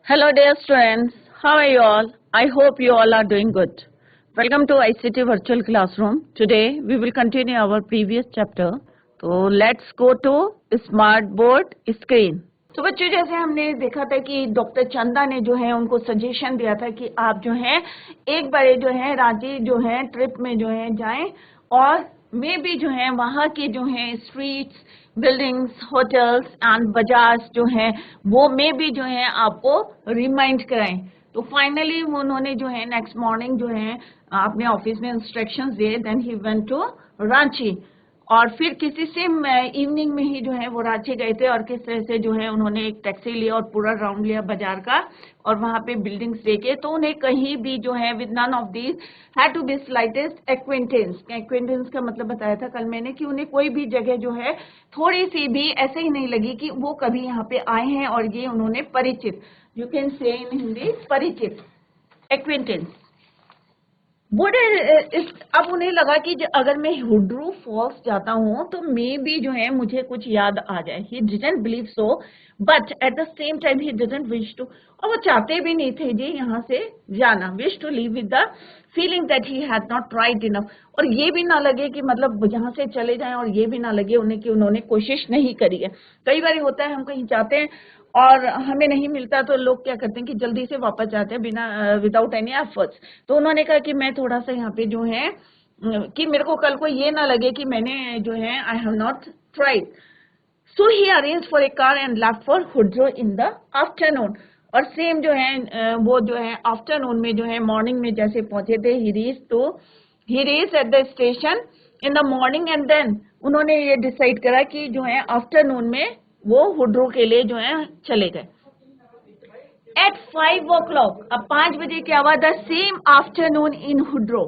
Hello dear students, how are you all? I hope you all are doing good. Welcome to ICT Virtual Classroom. Today we will continue our previous chapter. So let's go to Smart Board Screen. तो बच्चों जैसे हमने देखा था कि doctor चंदा ने जो है उनको सजेशन दिया था कि आप जो है एक बार जो है रांची जो है ट्रिप में जो है जाएं और मे भी जो है वहाँ की जो है streets, buildings, hotels and bazaars जो है वो मे भी जो है आपको रिमाइंड कराएं। तो फाइनली उन्होंने जो है नेक्स्ट मॉर्निंग जो है अपने ऑफिस में इंस्ट्रक्शंस दिए। Then he went to Ranchi और फिर किसी से इवनिंग में ही जो है वो रांची गए थे और किस तरह से जो है उन्होंने एक टैक्सी लिया और पूरा राउंड लिया बाजार का और वहां पे बिल्डिंग्स देखे। तो उन्हें कहीं भी जो है with none of these had to be slightest acquaintance. Acquaintance का मतलब बताया था कल मैंने कि उन्हें कोई भी जगह जो है थोड़ी सी भी ऐसे ही नहीं लगी कि वो कभी यहाँ पे आए हैं और ये उन्होंने परिचित, यू कैन से इन हिंदी परिचित, एक्वेंटेंस। अब उन्हें लगा कि अगर मैं हुड्रू फॉल्स जाता हूं तो मे भी जो है मुझे कुछ याद आ जाए। He didn't believe so but at the same time he didn't wish to, और वो चाहते भी नहीं थे जी यहाँ से जाना, wish to leave with the feeling that he had not tried enough. और ये भी ना लगे कि मतलब यहाँ से चले जाएं और ये भी ना लगे उन्हें कि उन्होंने कोशिश नहीं करी है। कई बार होता है हम कहीं जाते हैं और हमें नहीं मिलता तो लोग क्या करते हैं कि जल्दी से वापस जाते हैं बिना विदाउट एनी एफर्ट्स। तो उन्होंने कहा कि मैं थोड़ा सा यहाँ पे जो है कि मेरे को कल को ये ना लगे कि मैंने जो है I have not tried. So he arranged for a car and left for Hundru in the afternoon. और सेम जो है वो जो है आफ्टरनून में जो है मॉर्निंग में जैसे पहुंचे थे he reach at the station in the morning and then उन्होंने ये डिसाइड करा कि जो है आफ्टरनून में वो हुड्रो के लिए जो है चले गए। एट 5 o'clock, अब 5 बजे क्या हुआ, द सेम आफ्टरनून इन हुड्रो।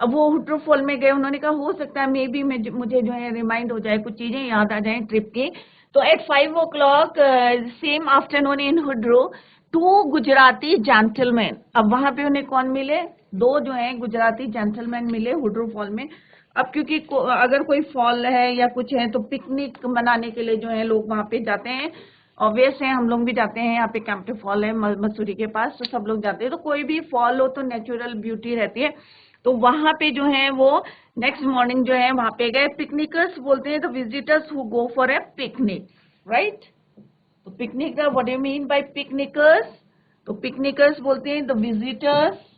अब वो हुड्रो फॉल में गए। उन्होंने कहा हो सकता है मे बी मुझे जो है रिमाइंड हो जाए, कुछ चीजें याद आ जाए ट्रिप की। तो at 5 o'clock same afternoon in Hundru 2 Gujarati gentleman. अब वहां पे उन्हें कौन मिले, 2 जो है गुजराती जेंटलमैन मिले हुड्रो फॉल में। अब क्योंकि अगर कोई फॉल है या कुछ है तो पिकनिक मनाने के लिए जो है लोग वहां पे जाते हैं। ऑब्वियस है हम लोग भी जाते हैं, यहाँ पे कैंपटी फॉल है मसूरी के पास, तो सब लोग जाते हैं। तो कोई भी फॉल हो तो नेचुरल ब्यूटी रहती है। तो वहां पे जो है वो नेक्स्ट मॉर्निंग जो है वहां पे गए। पिकनिकर्स बोलते हैं the visitors who go for a picnic, right. तो पिकनिक का what do you mean by picnickers? तो पिकनिकर्स बोलते हैं the visitors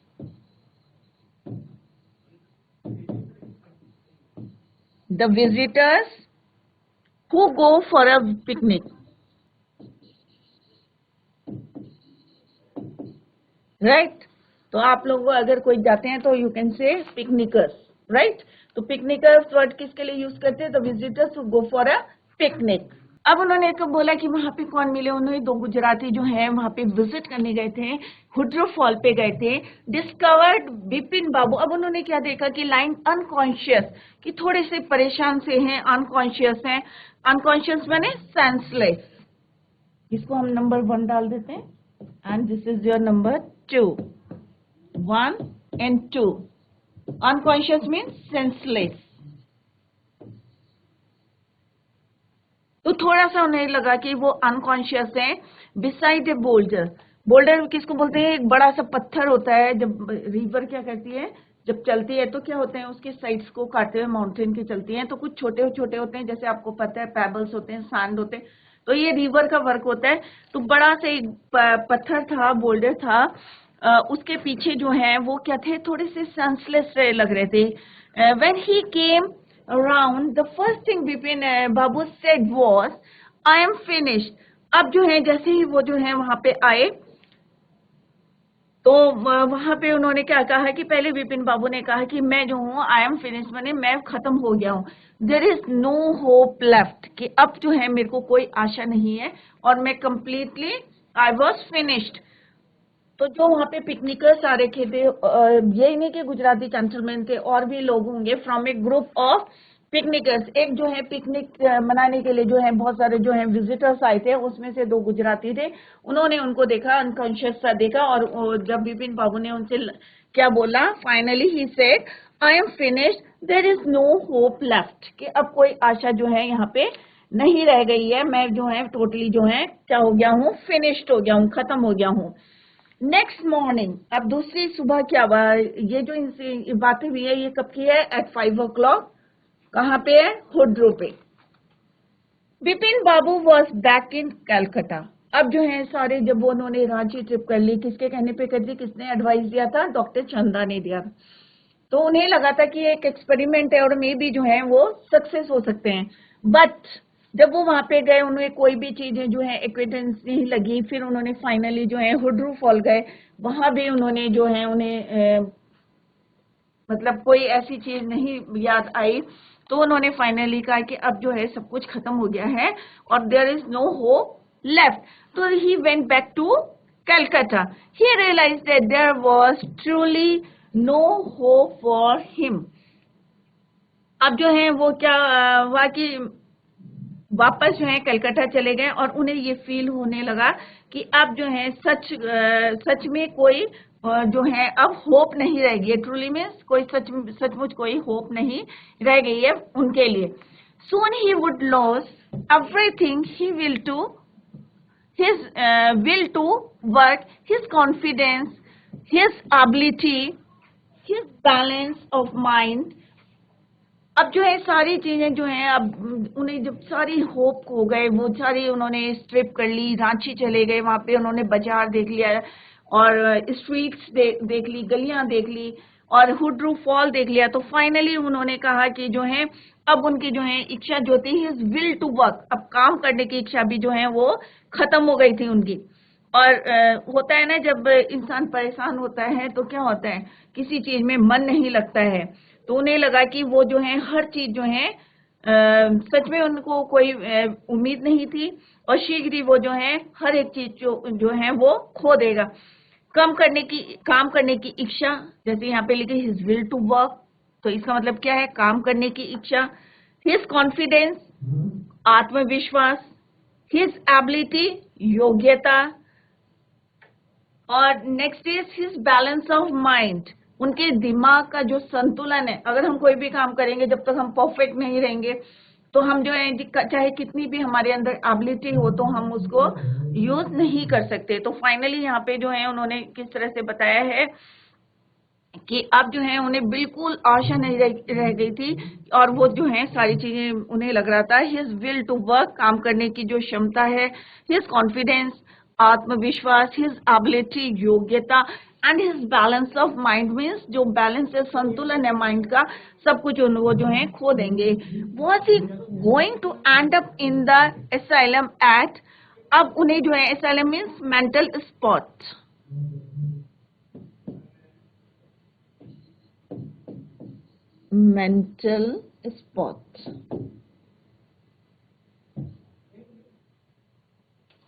who go for a picnic, right? तो आप लोग अगर कोई जाते हैं तो यू कैन से पिकनिकर्स, राइट। तो पिकनिकर्स वर्ड किसके लिए यूज करते हैं? The visitors who go for a picnic. अब उन्होंने एक बोला कि वहां पे कौन मिले। उन्होंने 2 गुजराती जो है वहां पे विजिट करने गए थे, हुड्रो फॉल पे गए थे। डिस्कवर्ड बिपिन बाबू। अब उन्होंने क्या देखा कि लाइन अनकॉन्शियस, कि थोड़े से परेशान से हैं, अनकॉन्शियस हैं। अनकॉन्शियस माने सेंसलेस। इसको हम नंबर 1 डाल देते हैं and this is your number 2, 1 and 2। Unconscious means senseless. तो थोड़ा सा उन्हें लगा कि वो अनकॉन्शियस है। बिसाइड ए बोल्डर, बोल्डर किसको बोलते हैं? एक बड़ा सा पत्थर होता है। जब रिवर क्या करती है, जब चलती है तो क्या होते हैं उसके साइड्स को काटते हुए माउंटेन की चलती हैं, तो कुछ छोटे छोटे होते हैं, जैसे आपको पता है पेबल्स होते हैं, सैंड होते हैं। तो ये रिवर का वर्क होता है। तो बड़ा सा एक पत्थर था, बोल्डर था, उसके पीछे जो है वो क्या थे, थोड़े से सेंसलेस लग रहे थे। When he came around, the first thing Bipin Babu said was, I am finished. अब जो है जैसे ही वो जो है वहां पे आए तो वहां पे उन्होंने क्या कहा कि पहले विपिन बाबू ने कहा कि मैं जो हूँ आई एम फिनिश्ड, माने मैं खत्म हो गया हूँ। There is no hope left, कि अब जो है मेरे को कोई आशा नहीं है और मैं कंप्लीटली आई वॉज फिनिश्ड। तो जो वहां पे पिकनिकर्स आ रखे थे, यही नहीं कि गुजराती जेंटलमैन थे, और भी लोग होंगे फ्रॉम ए ग्रुप ऑफ पिकनिकर्स। एक जो है पिकनिक मनाने के लिए जो है बहुत सारे जो है विजिटर्स आए थे, उसमें से 2 गुजराती थे। उन्होंने उनको देखा, अनकॉन्शियस सा देखा, और जब बिपिन बाबू ने उनसे क्या बोला, finally he said I am finished, there is no hope left, कि अब कोई आशा जो है यहाँ पे नहीं रह गई है, मैं जो है टोटली जो है क्या हो गया हूँ, फिनिश्ड हो गया हूँ, खत्म हो गया हूँ। नेक्स्ट मॉर्निंग, अब दूसरी सुबह क्या हुआ, ये जो इनसे बातें हुई है ये कब की है, एट 5 o'clock। कहाँ पे है, हुड्रू पे। बिपिन बाबू वॉज बैक इन कैलकाटा। अब जो है सारे, जब वो उन्होंने रांची ट्रिप कर ली, किसके कहने पे कर दी, किसने एडवाइस दिया था, डॉक्टर चंदा ने दिया। तो उन्हें लगा था कि एक एक्सपेरिमेंट है और मे भी जो है वो सक्सेस हो सकते हैं। बट जब वो वहां पे गए, उन्हें कोई भी चीजें जो है एक्विटेंस नहीं लगी। फिर उन्होंने फाइनली जो है हुड्रू फॉल गए, वहां भी उन्होंने जो है उन्हें मतलब कोई ऐसी चीज नहीं याद आई। तो उन्होंने फाइनली कहा कि अब जो है सब कुछ खत्म हो गया है और there is no hope left. तो he went back to Calcutta. He realised that there was truly no hope for him. अब जो है वो क्या हुआ कि वापस जो है कलकत्ता चले गए और उन्हें ये फील होने लगा कि अब जो है सच में कोई जो है अब होप नहीं रह गई है। ट्रूली मीन्स कोई सचमुच कोई होप नहीं रह गई है उनके लिए। Soon he would lose everything, he will to his will to work, his confidence, his ability, his balance of mind। अब जो है सारी चीजें जो हैं, अब उन्हें जब सारी होप हो गए, वो सारी उन्होंने ट्रिप कर ली, रांची चले गए, वहां पे उन्होंने बाजार देख लिया और स्ट्रीट्स देख ली, गलियां देख ली और हुड्रू फॉल देख लिया। तो फाइनली उन्होंने कहा कि जो है अब उनकी जो है इच्छा जो थी, हिज विल टू वर्क, अब काम करने की इच्छा भी जो है वो खत्म हो गई थी उनकी। और होता है ना, जब इंसान परेशान होता है तो क्या होता है, किसी चीज में मन नहीं लगता है। तो उन्हें लगा कि वो जो है हर चीज जो है सच में उनको कोई उम्मीद नहीं थी और शीघ्र ही वो जो है हर एक चीज जो है वो खो देगा। काम करने की इच्छा, जैसे यहाँ पे लिखी हिज विल टू वर्क, तो इसका मतलब क्या है, काम करने की इच्छा। हिज कॉन्फिडेंस, आत्मविश्वास। हिज एबिलिटी, योग्यता। और next is his balance of mind, उनके दिमाग का जो संतुलन है। अगर हम कोई भी काम करेंगे, जब तक हम परफेक्ट नहीं रहेंगे तो हम जो है चाहे कितनी भी हमारे अंदर एबिलिटी हो तो हम उसको यूज नहीं कर सकते। तो फाइनली यहाँ पे जो है उन्होंने किस तरह से बताया है कि अब जो है उन्हें बिल्कुल आशा नहीं रह गई थी और वो जो है सारी चीजें उन्हें लग रहा था। हिज विल टू वर्क, काम करने की जो क्षमता है। हिज कॉन्फिडेंस, आत्मविश्वास। हिज एबिलिटी, योग्यता। And his balance of mind, means जो बैलेंस है, संतुलन है माइंड का, सब कुछ वो जो है खो देंगे। Was he going to end up in the asylum at, अब उन्हें जो है asylum means mental spot, mental spot,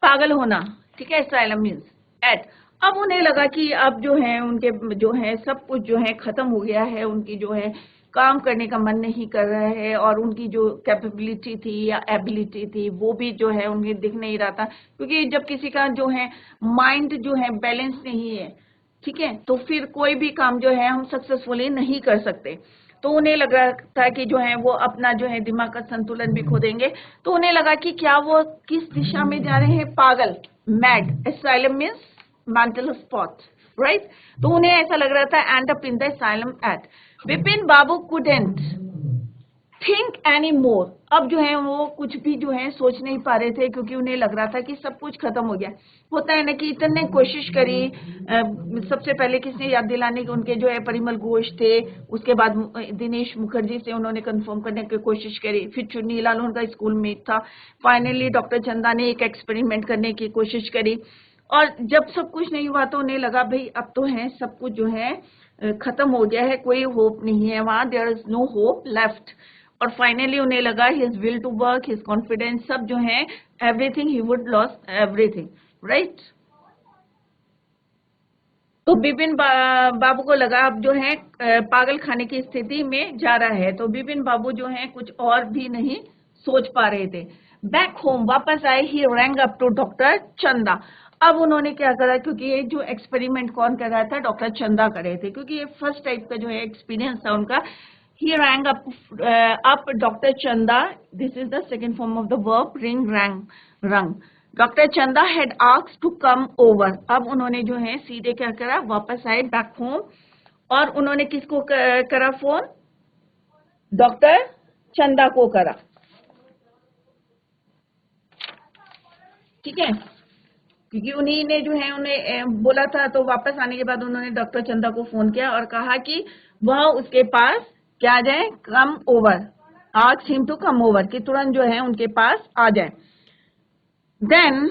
पागल होना, ठीक है, एसाइलम मीन्स एट। अब उन्हें लगा कि अब जो है उनके जो है सब कुछ जो है खत्म हो गया है, उनकी जो है काम करने का मन नहीं कर रहा है और उनकी जो कैपेबिलिटी थी या एबिलिटी थी वो भी जो है उन्हें दिख नहीं रहा था। क्योंकि जब किसी का जो है माइंड जो है बैलेंस नहीं है, ठीक है, तो फिर कोई भी काम जो है हम सक्सेसफुली नहीं कर सकते। तो उन्हें लगा था कि जो है वो अपना जो है दिमाग का संतुलन भी खो देंगे। तो उन्हें लगा कि क्या वो किस दिशा में जा रहे हैं, पागल, mad. Asylum means mental spot, right. तो उन्हें ऐसा लग रहा था end up in the asylum at. Vipin Babu couldn't think any more, अब जो है वो कुछ भी जो है सोच नहीं पा रहे थे क्योंकि उन्हें लग रहा था कि सब कुछ खत्म हो गया। होता है ना कि इतने कोशिश करी, सबसे पहले किसने याद दिलाने की, उनके जो है परिमल घोष थे, उसके बाद दिनेश मुखर्जी से उन्होंने कंफर्म करने की कोशिश करी, फिर चुन्नी लाल उनका स्कूल मेट था, फाइनली डॉक्टर चंदा ने एक एक्सपेरिमेंट करने की कोशिश करी। और जब सब कुछ नहीं हुआ तो उन्हें लगा भाई अब तो है सब कुछ जो है खत्म हो गया है, कोई होप नहीं है वहां, there is no hope left. और फाइनली उन्हें लगा his will to work, his confidence, सब जो है everything, he would lose everything, right. तो बिपिन बाबू को लगा अब जो है पागल खाने की स्थिति में जा रहा है। तो बिपिन बाबू जो है कुछ और भी नहीं सोच पा रहे थे। बैक होम वापस आए, ही रैंग अप टू डॉक्टर चंदा। अब उन्होंने क्या करा, क्योंकि ये जो एक्सपेरिमेंट कौन कर रहा था, डॉक्टर चंदा कर रहे थे, क्योंकि ये फर्स्ट टाइप का जो है एक्सपीरियंस था उनका। He rang up Dr. Chanda. This is the second form of the verb ring, rang, rung. Dr. Chanda had asked to come over. अब उन्होंने जो है सीधे क्या करा, वापस आए बैक होम, और उन्होंने किसको करा फोन, डॉक्टर चंदा को करा, ठीक है, क्योंकि उन्हीं ने जो है उन्हें बोला था, तो वापस आने के बाद उन्होंने डॉक्टर चंदा को फोन किया और कहा कि वह उसके पास क्या आ जाए, come over, asked him to come over, कि तुरंत जो है उनके पास आ जाए। देन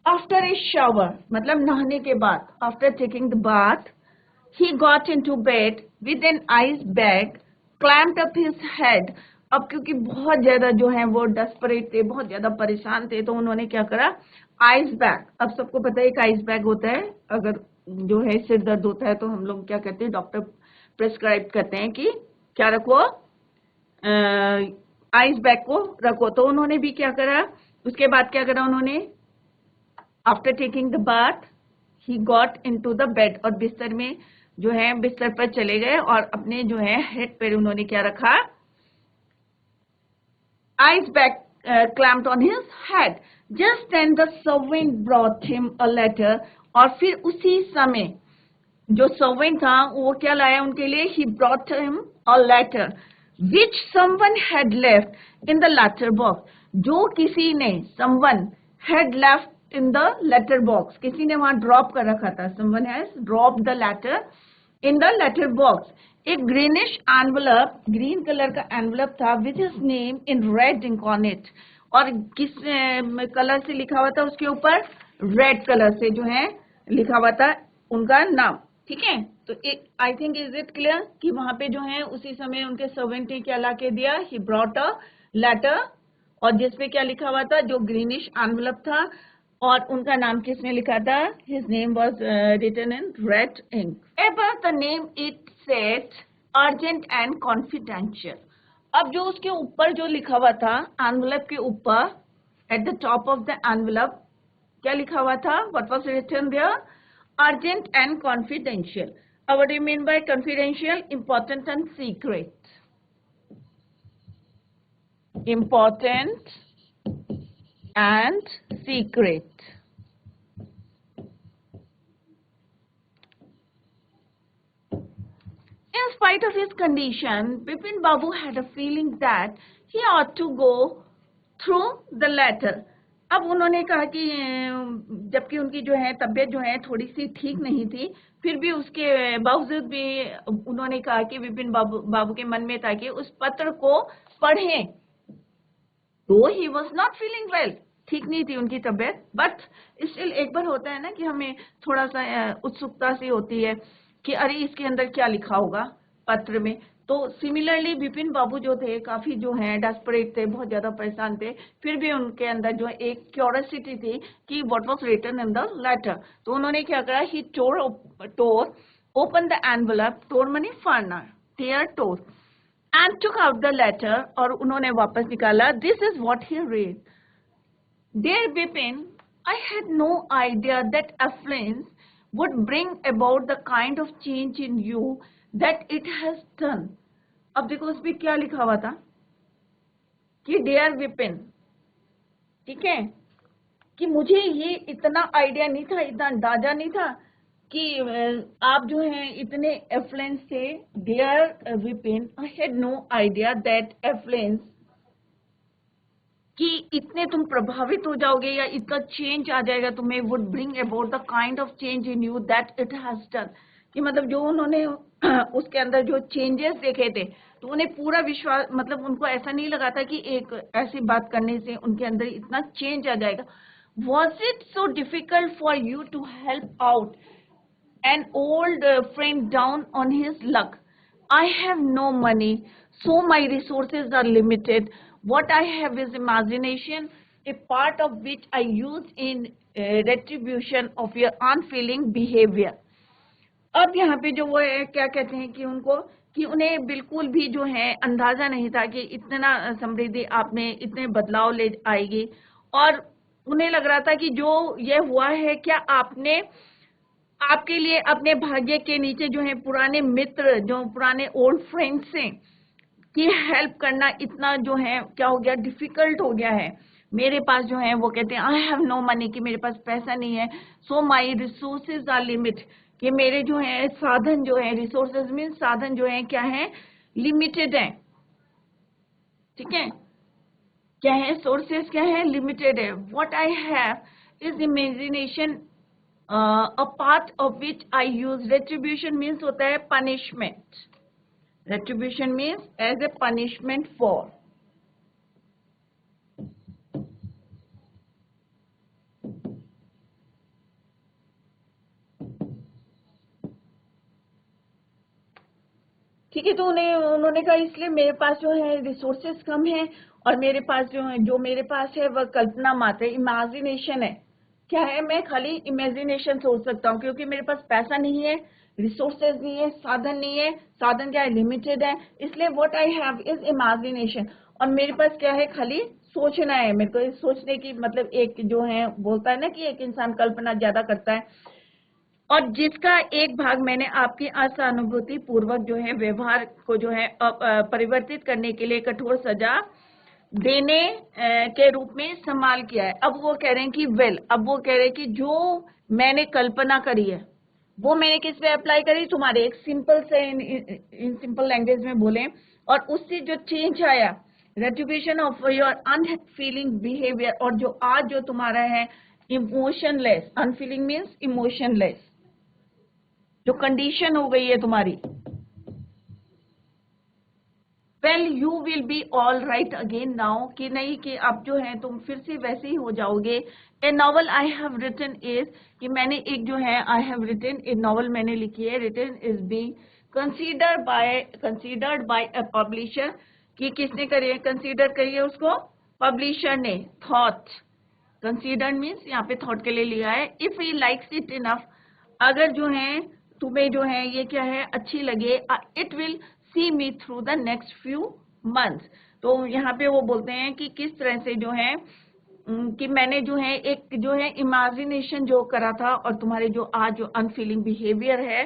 आफ्टर ए शावर, मतलब नहाने के बाद, after taking the bath, he got into bed with an ice bag, clamped up his head. अब क्योंकि बहुत ज्यादा जो है वो डेस्परेट थे, बहुत ज्यादा परेशान थे, तो उन्होंने क्या करा, आइस बैग। अब सबको पता है एक आइस बैग होता है, अगर जो है सिर दर्द होता है तो हम लोग क्या कहते हैं, डॉक्टर प्रेस्क्राइब करते हैं कि क्या रखो, आइस बैग को रखो। तो उन्होंने भी क्या करा, उसके बाद क्या करा उन्होंने, after taking the bath he got into the bed, और बिस्तर में जो है बिस्तर पर चले गए और अपने जो है हेड पर उन्होंने क्या रखा, ice bag clamped on his head. Just then the servant brought him a letter. और फिर उसी समय जो सर्वेंट था वो क्या लाया उनके लिए, he brought him a letter which someone had left in the letter box. जो किसी ने, someone had left in the letter box, किसी ने वहां ड्रॉप कर रखा था, someone has dropped the letter in the letter box. एक ग्रीनिश एनवलप, ग्रीन कलर का एनवलप था, with his name in red ink on it, और किस कलर से लिखा हुआ था उसके ऊपर, रेड कलर से जो है लिखा हुआ था उनका नाम, ठीक है। तो I think is it clear कि वहां पे जो है उसी समय उनके सर्वेंट ने क्या ला के दिया, ही ब्रॉट अ लेटर, और जिसपे क्या लिखा हुआ था, जो ग्रीनिश एनवलप था, और उनका नाम किसने लिखा था, his name was written in red ink. About the name it said urgent and confidential. अब जो उसके ऊपर जो लिखा हुआ था, एनवलप के ऊपर, at the top of the envelope क्या लिखा हुआ था, what was written there, urgent and confidential. What do you mean by confidential, important and secret, important and secret. In spite of his condition, Bipin Babu had a feeling that he ought to go through the letter. अब उन्होंने कहा कि जबकि उनकी जो है तबीयत जो है थोड़ी सी ठीक नहीं थी, फिर भी उसके बावजूद भी उन्होंने कहा कि विपिन बाबू के मन में था कि उस पत्र को पढ़ें। तो he was not feeling well, ठीक नहीं थी उनकी तबीयत, बट स्टिल एक बार होता है ना कि हमें थोड़ा सा उत्सुकता सी होती है कि अरे इसके अंदर क्या लिखा होगा पत्र में। तो सिमिलरली विपिन बाबू जो थे काफी जो हैं डेस्परेट थे, बहुत ज्यादा परेशान थे, फिर भी उनके अंदर जो एक क्यूरियोसिटी थी कि what was written in the letter. तो उन्होंने क्या करा, he tore open the envelope, tore मनी फाड़ना, tear tore, and took out the letter, और उन्होंने वापस निकाला। This is what he read. Dear Bipin, I had no idea that affluence would bring about the kind of change in you that it has done. अब देखो उस पे क्या लिखा हुआ था कि Dear Bipin, ठीक है, कि मुझे ये इतना आइडिया नहीं था, इतना अंदाजा नहीं था कि आप जो हैं इतने एफ्लुएंस थे। Dear Vipin, I had no idea that affluence, कि इतने तुम प्रभावित हो जाओगे या इतना चेंज आ जाएगा तुम्हें, would bring about the kind of change in you that it has done, कि मतलब जो उन्होंने उसके अंदर जो चेंजेस देखे थे, तो उन्हें पूरा विश्वास, मतलब उनको ऐसा नहीं लगा था कि एक ऐसी बात करने से उनके अंदर इतना चेंज आ जाएगा। Was it so difficult for you to help out an old friend down on his luck? I have no money, so my resources are limited. What I have is imagination, a part of which I use in retribution of your unfeeling behavior. अब यहाँ पे जो वो है क्या कहते हैं कि उनको, कि उन्हें बिल्कुल भी जो है अंदाजा नहीं था कि इतना समृद्धि आप में इतने बदलाव ले आएगी, और उन्हें लग रहा था कि जो ये हुआ है, क्या आपने आपके लिए अपने भाग्य के नीचे जो है पुराने मित्र, जो पुराने ओल्ड फ्रेंड्स हैं, की हेल्प करना इतना जो है क्या हो गया, डिफिकल्ट हो गया है। मेरे पास जो है वो कहते हैं आई हैव नो मनी, कि मेरे पास पैसा नहीं है, सो माई रिसोर्सेज आर लिमिट, कि मेरे जो है साधन जो है, रिसोर्सेज मीन साधन जो है क्या है, लिमिटेड है। ठीक है, क्या है, सोर्सेस क्या है, लिमिटेड है। What I have is imagination, a part of which I use. Retribution means होता है punishment, retribution means as a punishment for। ठीक है, तो उन्होंने कहा इसलिए मेरे पास जो है रिसोर्सेस कम है, और मेरे पास जो मेरे पास है वह कल्पना मात्र, इमेजिनेशन है। क्या है, मैं खाली इमेजिनेशन सोच सकता हूँ, क्योंकि मेरे पास पैसा नहीं है, रिसोर्सेज नहीं है, साधन नहीं है, साधन क्या है, लिमिटेड है, इसलिए what I have is imagination. और मेरे पास क्या है, खाली सोचना है। मेरे को सोचने की मतलब, एक जो है बोलता है ना कि एक इंसान कल्पना ज्यादा करता है, और जिसका एक भाग मैंने आपकी असहानुभूति पूर्वक जो है व्यवहार को जो है परिवर्तित करने के लिए कठोर सजा देने के रूप में इस्तेमाल किया है। अब वो कह रहे हैं कि अब वो कह रहे हैं कि जो मैंने कल्पना करी है वो मैंने किस पे अप्लाई करी, तुम्हारे एक सिंपल से इन सिंपल लैंग्वेज में बोले, और उससे जो चेंज आया, रेट्रिब्यूशन ऑफ योर अनफीलिंग बिहेवियर, और जो आज जो तुम्हारा है इमोशनलेस, अनफीलिंग मीन्स इमोशनलेस, जो कंडीशन हो गई है तुम्हारी, well you will be all right again now, कि नहीं कि अब जो है तुम फिर से वैसे ही हो जाओगे। A novel I have written is, कि मैंने एक जो है I have written a novel मैंने लिखी है, written is be considered by a publisher, कि किसने करी है, कंसीडर करी है उसको पब्लिशर ने। थॉट, कंसीडर्ड मीन्स यहाँ पे थॉट के लिए लिया है। If he likes it enough, अगर जो है तुम्हें जो है ये क्या है अच्छी लगे, it will see me through the next few months. तो यहाँ पे वो बोलते हैं कि किस तरह से जो है कि मैंने जो है एक जो है इमेजिनेशन जो करा था, और तुम्हारे जो आज जो अनफीलिंग बिहेवियर है,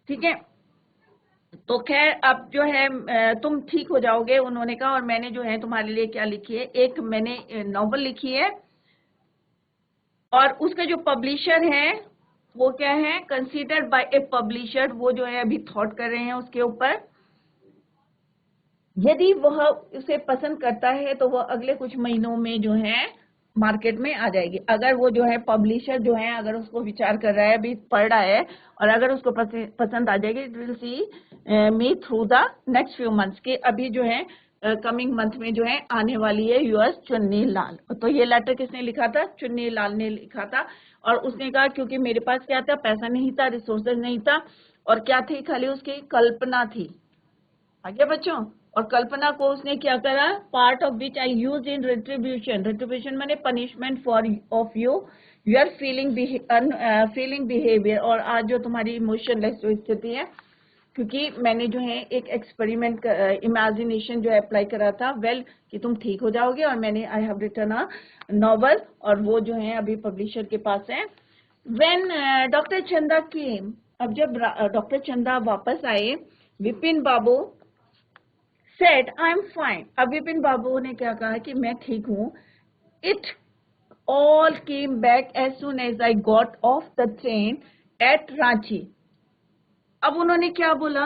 ठीक है, तो खैर अब जो है तुम ठीक हो जाओगे, उन्होंने कहा। और मैंने जो है तुम्हारे लिए क्या लिखी है, एक मैंने नॉवल लिखी है, और उसका जो पब्लिशर है वो क्या है, कंसीडर्ड बाय ए पब्लिशर, वो जो है अभी थॉट कर रहे हैं उसके ऊपर। यदि वह उसे पसंद करता है तो वह अगले कुछ महीनों में जो है मार्केट में आ जाएगी। अगर वो जो है पब्लिशर जो है अगर उसको विचार कर रहा है, अभी पढ़ रहा है, और अगर उसको पसंद आ जाएगी, it will see me through the next few months, के अभी जो है कमिंग मंथ में जो है आने वाली है यूएस चुन्नी लाल। तो ये लेटर किसने लिखा था, चुन्नी लाल ने लिखा था। और उसने कहा क्योंकि मेरे पास क्या था, पैसा नहीं था, रिसोर्सेज नहीं था, और क्या थी, खाली उसकी कल्पना थी। आगे बच्चों, और कल्पना को उसने क्या करा, part of which I use in retribution, retribution माने punishment for of your feeling behaviour, और आज जो तुम्हारी इमोशनलेस जो स्थिति है, क्योंकि मैंने जो है एक एक्सपेरिमेंट इमेजिनेशन जो अप्लाई करा था, कि तुम ठीक हो जाओगे, और मैंने I have written a novel, और वो जो है अभी पब्लिशर के पास है। व्हेन डॉक्टर चंदा केम, अब जब डॉक्टर चंदा वापस आए, विपिन बाबू said I'm fine। अब विपिन बाबू ने क्या कहा कि मैं ठीक हूँ। It all came back as soon as I got off the train at Ranchi. अब उन्होंने क्या बोला,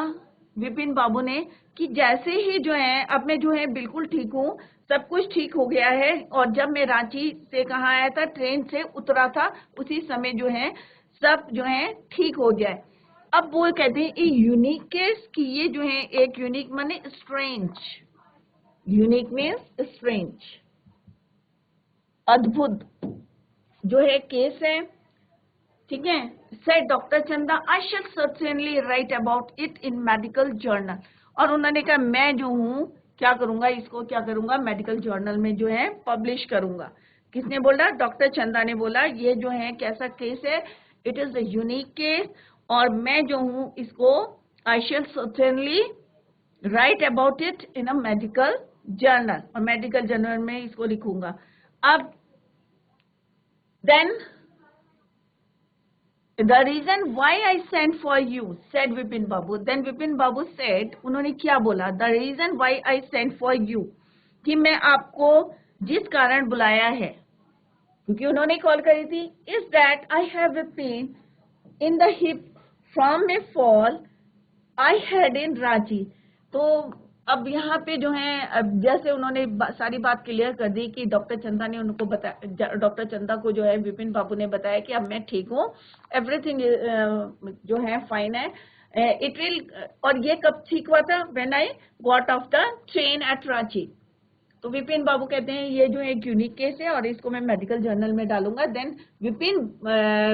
विपिन बाबू ने, कि जैसे ही जो है अब मैं जो है बिल्कुल ठीक हूँ, सब कुछ ठीक हो गया है, और जब मैं रांची से कहाँ आया था, ट्रेन से उतरा था, उसी समय जो है सब जो है ठीक हो गया है। अब वो कहते हैं ये यूनिक केस, कि ये जो है एक यूनिक माने स्ट्रेंज, यूनिक मीन्स स्ट्रेंज, अद्भुत जो है केस है। ठीक है, said doctor Chanda I shall certainly write about it in medical journal. और उन्होंने कहा मैं जो हूँ क्या करूंगा, इसको क्या करूंगा, मेडिकल जर्नल में जो है पब्लिश करूंगा। किसने बोला, डॉक्टर चंदा ने बोला, ये जो है कैसा केस है, it is a unique case, और मैं जो हूँ इसको I shall certainly write about it in a medical journal, और मेडिकल जर्नल में इसको लिखूंगा। अब then The reason why I sent for you, said Vipin Babu. Then Vipin Babu said, उन्होंने क्या बोला? The reason why I sent for you, कि मैं आपको जिस कारण बुलाया है, क्योंकि उन्होंने कॉल करी थी, is that I have a pain in the hip from a fall I had in Ranchi. तो अब यहाँ पे जो है, अब जैसे उन्होंने सारी बात क्लियर कर दी कि डॉक्टर चंदा ने उनको बताया, डॉक्टर चंदा को जो है विपिन बाबू ने बताया कि अब मैं ठीक हूँ, एवरीथिंग जो है फाइन है, इट विल। और ये कब ठीक हुआ था? When I got off the train eight Ranchi. तो विपिन बाबू कहते हैं ये जो एक यूनिक केस है और इसको मैं मेडिकल जर्नल में डालूंगा। देन विपिन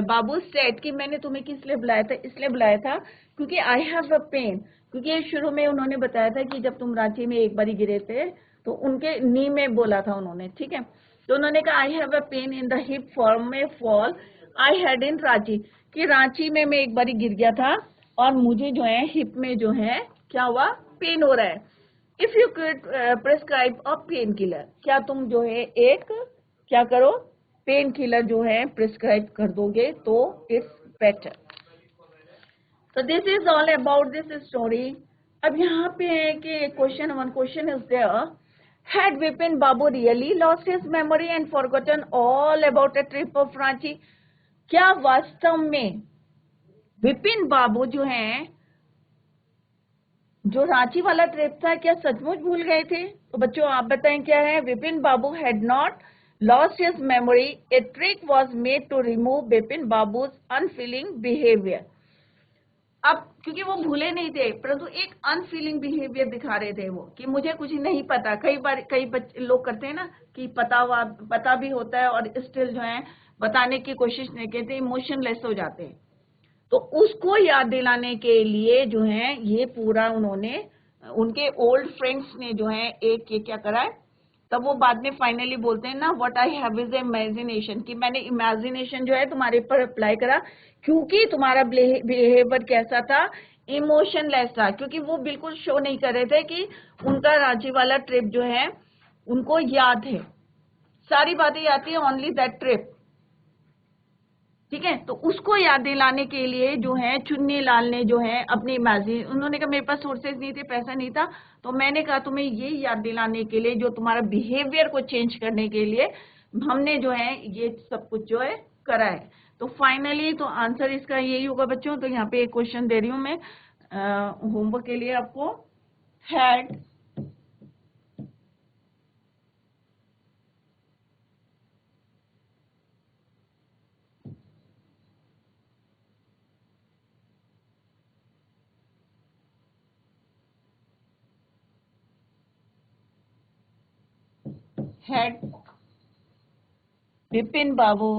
बाबू सेड कि मैंने तुम्हें किस लिए बुलाया था? इसलिए बुलाया था क्योंकि आई हैव अ पेन, क्योंकि शुरू में उन्होंने बताया था कि जब तुम रांची में एक बारी गिरे थे तो उनके नी में बोला था उन्होंने, ठीक है। तो उन्होंने कहा I have a pain in the hip from A fall I had in Ranchi, कि रांची में मैं एक बारी गिर गया था और मुझे जो है हिप में जो है क्या हुआ? पेन हो रहा है। If you could prescribe a pain killer, क्या तुम जो है एक क्या करो? पेन किलर जो है प्रिस्क्राइब कर दोगे तो it's better. So this is all about this story. अब यहाँ पे है कि question, one question is there, had Vipin Babu really lost his memory and forgotten all about a trip of Ranchi? क्या वास्तव में विपिन बाबू जो हैं, जो रांची वाला ट्रिप था, क्या सचमुच भूल गए थे? तो बच्चों आप बताएं क्या है? Vipin Babu had not lost his memory, a trick was made to remove Vipin Babu's unfeeling behaviour. अब क्योंकि वो भूले नहीं थे, परंतु एक अनफीलिंग बिहेवियर दिखा रहे थे वो, कि मुझे कुछ नहीं पता। कई बार कई लोग करते हैं ना कि पता भी होता है और स्टिल जो है बताने की कोशिश नहीं करते, इमोशनलेस हो जाते हैं। तो उसको याद दिलाने के लिए जो है ये पूरा उन्होंने, उनके ओल्ड फ्रेंड्स ने जो है एक ये क्या करा है, तब वो बाद में फाइनली बोलते हैं ना, what I have is imagination, कि मैंने इमेजिनेशन जो है तुम्हारे ऊपर अप्लाई करा, क्योंकि तुम्हारा बिहेवियर कैसा था? इमोशनलेस था, क्योंकि वो बिल्कुल शो नहीं कर रहे थे कि उनका रांची वाला ट्रिप जो है उनको याद है, सारी बातें याद थी, ओनली दैट ट्रिप, ठीक है। तो उसको याद दिलाने के लिए जो है चुन्नी लाल ने जो है अपनी इमेजिन, उन्होंने कहा मेरे पास सोर्सेज नहीं थे, पैसा नहीं था, तो मैंने कहा तुम्हें ये याद दिलाने के लिए, जो तुम्हारा बिहेवियर को चेंज करने के लिए हमने जो है ये सब कुछ जो है करा है। तो फाइनली तो आंसर इसका यही होगा बच्चों। तो यहाँ पे एक क्वेश्चन दे रही हूँ मैं होमवर्क के लिए आपको। हैड विपिन बाबू,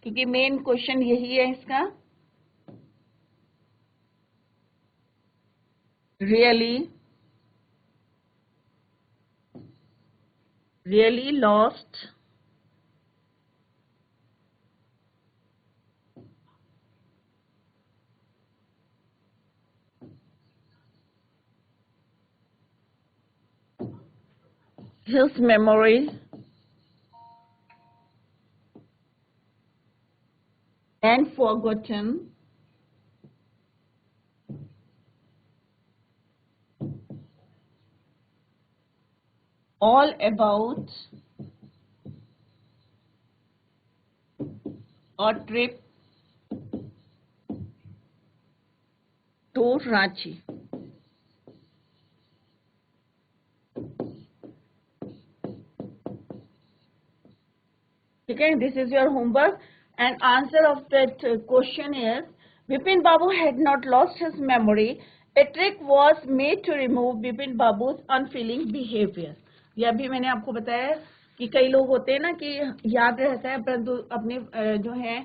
क्योंकि मेन क्वेश्चन यही है इसका, really lost his memory and forgotten all about a trip to Ranchi. ठीक है, this is your homework and answer of that question is Vipin Babu had not lost his memory, a trick was made to remove Vipin Babu's unfeeling behaviour. यह भी मैंने आपको बताया कि कई लोग होते हैं ना कि याद रहता है परंतु अपने जो है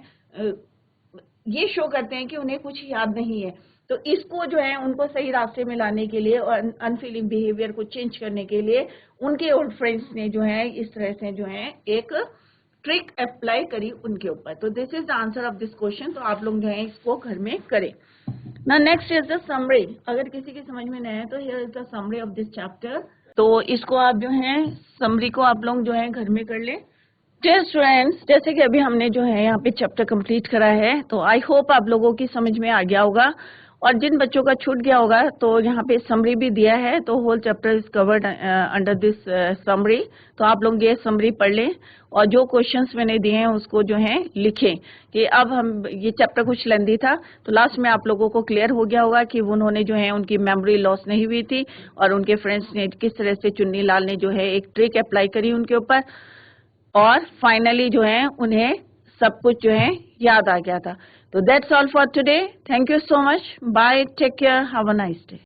ये शो करते हैं कि उन्हें कुछ याद नहीं है। तो इसको जो है उनको सही रास्ते में लाने के लिए और अनफीलिंग बिहेवियर को चेंज करने के लिए उनके ओल्ड फ्रेंड्स ने जो है इस तरह से जो है एक ट्रिक अप्लाई करी उनके ऊपर। तो this is the answer of this question. तो आप लोग जो है इसको घर में करें ना। Next is the summary. अगर किसी की समझ में नहीं है तो here is the summary of this chapter. तो इसको आप जो है समरी को आप लोग जो है घर में कर ले। डियर स्टूडेंट्स, जैसे कि अभी हमने जो है यहाँ पे चैप्टर कंप्लीट करा है, तो आई होप आप लोगों की समझ में आ गया होगा। और जिन बच्चों का छूट गया होगा तो यहाँ पे समरी भी दिया है, तो whole chapter is covered under this summary. तो आप लोग ये समरी पढ़ लें और जो क्वेश्चंस मैंने दिए हैं उसको जो है लिखें कि अब हम ये चैप्टर कुछ लेंदी था, तो लास्ट में आप लोगों को क्लियर हो गया होगा कि उन्होंने जो है उनकी मेमोरी लॉस नहीं हुई थी और उनके फ्रेंड्स ने किस तरह से चुन्नी लाल ने जो है एक ट्रिक अप्लाई करी उनके ऊपर और फाइनली जो है उन्हें सब कुछ जो है याद आ गया था। तो that's all for today. Thank you so much. Bye, take care, have a nice day.